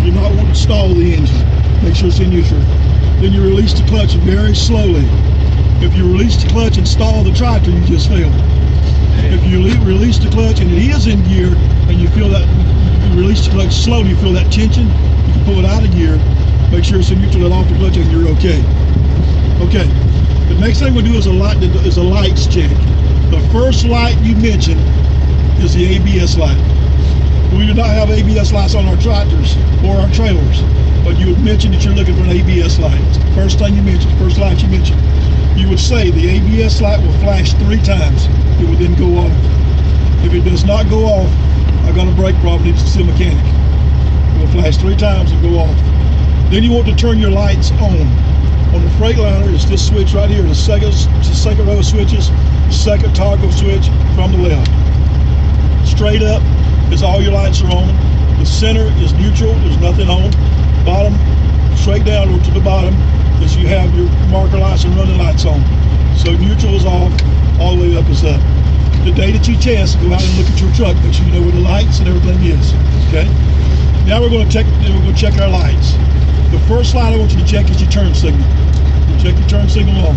You do not want to stall the engine. Make sure it's in neutral. Then you release the clutch very slowly. If you release the clutch and stall the tractor, you just failed. If you release the clutch and it is in gear, and you feel that, you release the clutch slowly, you feel that tension, you can pull it out of gear, make sure it's in neutral, let off the clutch, and you're okay. Okay. The next thing we'll do is a lights check. The first light you mentioned is the ABS light. We do not have ABS lights on our tractors or our trailers, but you would mention that you're looking for an ABS light. First thing you mentioned, first light you mentioned. You would say the ABS light will flash 3 times. It will then go off. If it does not go off, I've got a brake problem, needs to see a mechanic. It will flash 3 times and go off. Then you want to turn your lights on. On the Freightliner, it's this switch right here, the second row of switches, second toggle switch from the left. Straight up is all your lights are on. The center is neutral, there's nothing on. Bottom, straight down or to the bottom, is you have your marker lights and running lights on. So neutral is off, all the way up is up. The day that you test, go out and look at your truck, make sure you know where the lights and everything is. Okay? Now we're going to check our lights. The first light I want you to check is your turn signal. You check your turn signal on.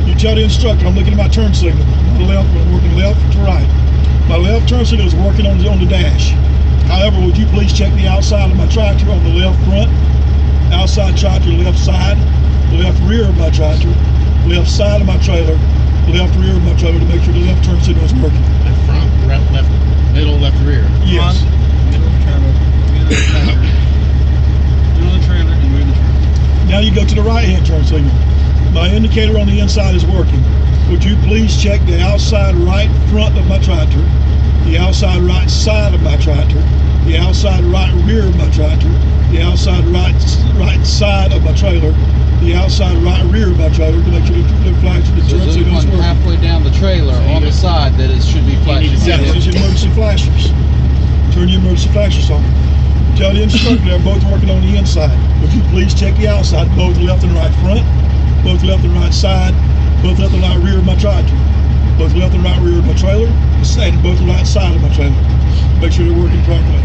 You tell the instructor, I'm looking at my turn signal. On the left, I'm working left to right. My left turn signal is working on the dash. However, would you please check the outside of my tractor on the left front, outside tractor, left side, left rear of my tractor, left side of my trailer, left rear of my trailer to make sure the left turn signal is working. Left front, left middle, left rear. Yes. Middle of the trailer, middle of the trailer, middle of the trailer, and rear of the trailer. Now you go to the right-hand turn signal. My indicator on the inside is working. Would you please check the outside right front of my tractor, the outside right side of my tractor, the outside right rear of my tractor, the outside right side of my trailer, the outside right rear of my trailer to make sure the flash the turn There's signal is one working. halfway down the trailer on the side that it should be flashing. Use your emergency flashers. Turn your emergency flashers on. Tell the instructor they're both working on the inside. Would you please check the outside, both left and right front, both left and right side, both left and right rear of my tractor, both left and right rear of my trailer, and both right side of my trailer. Make sure they're working properly.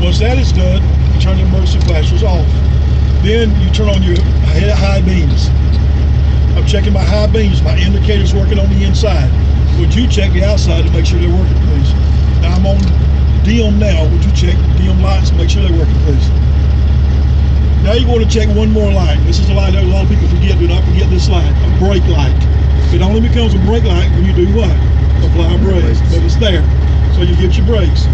Once that is done, you turn the emergency flashers off. Then you turn on your high beams. I'm checking my high beams. My indicator's working on the inside. Would you check the outside to make sure they're working, please? Now I'm on dim now. Would you check dim lights and make sure they're working, please? Now you want to check one more light. This is a light that a lot of people forget. Do not forget this light, a brake light. It only becomes a brake light when you do what? Apply brakes, but it's there. So you get your brakes.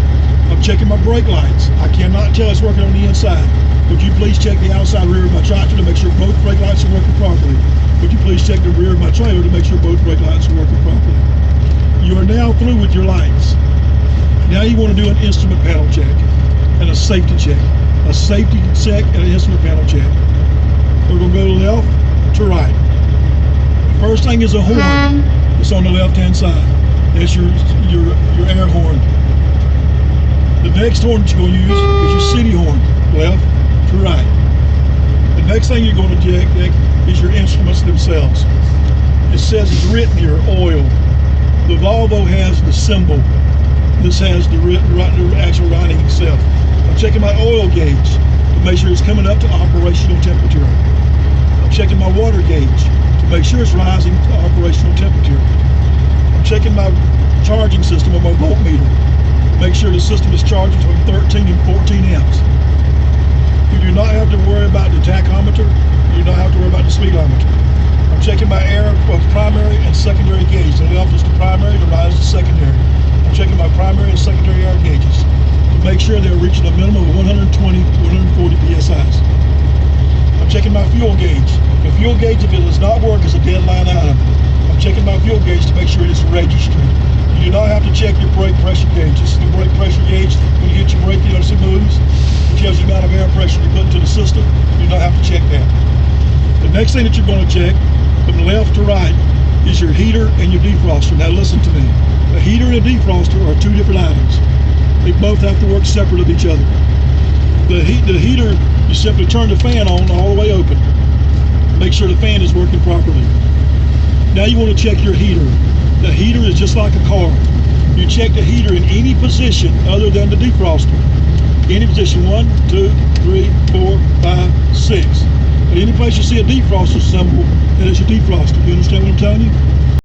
I'm checking my brake lights. I cannot tell it's working on the inside. Would you please check the outside rear of my tractor to make sure both brake lights are working properly? Would you please check the rear of my trailer to make sure both brake lights are working properly? You are now through with your lights. Now you want to do an instrument panel check and a safety check. A safety check and an instrument panel check. We're going to go left to right. The first thing is a horn. It's on the left-hand side. That's your air horn. The next horn that you're going to use is your city horn, left to right. The next thing you're going to check is your instruments themselves. It says it's written here, oil. The Volvo has the symbol. This has the actual writing itself. I'm checking my oil gauge to make sure it's coming up to operational temperature. I'm checking my water gauge to make sure it's rising to operational temperature. I'm checking my charging system on my voltmeter. Make sure the system is charging between 13 and 14 amps. You do not have to worry about the tachometer. You do not have to worry about the speedometer. I'm checking my air, primary and secondary gauge. The left is the primary, the right is the secondary. I'm checking my primary and secondary air gauges to make sure they're reaching a minimum of 120 to 140 psi's. I'm checking my fuel gauge. The fuel gauge, if it does not work, is a dead line item. I'm checking my fuel gauge to make sure it's registered. You do not have to check your brake pressure gauge. This is the brake pressure gauge. When you hit your brake, you notice it moves. It tells you the amount of air pressure you put into the system. You do not have to check that. The next thing that you're going to check from left to right is your heater and your defroster. Now listen to me. The heater and the defroster are two different items. They both have to work separate of each other. The heater, you simply turn the fan on all the way open. Make sure the fan is working properly. Now you want to check your heater. The heater is just like a car. You check the heater in any position other than the defroster. Any position, 1, 2, 3, 4, 5, 6. Any place you see a defroster symbol, that is your defroster. You understand what I'm telling you?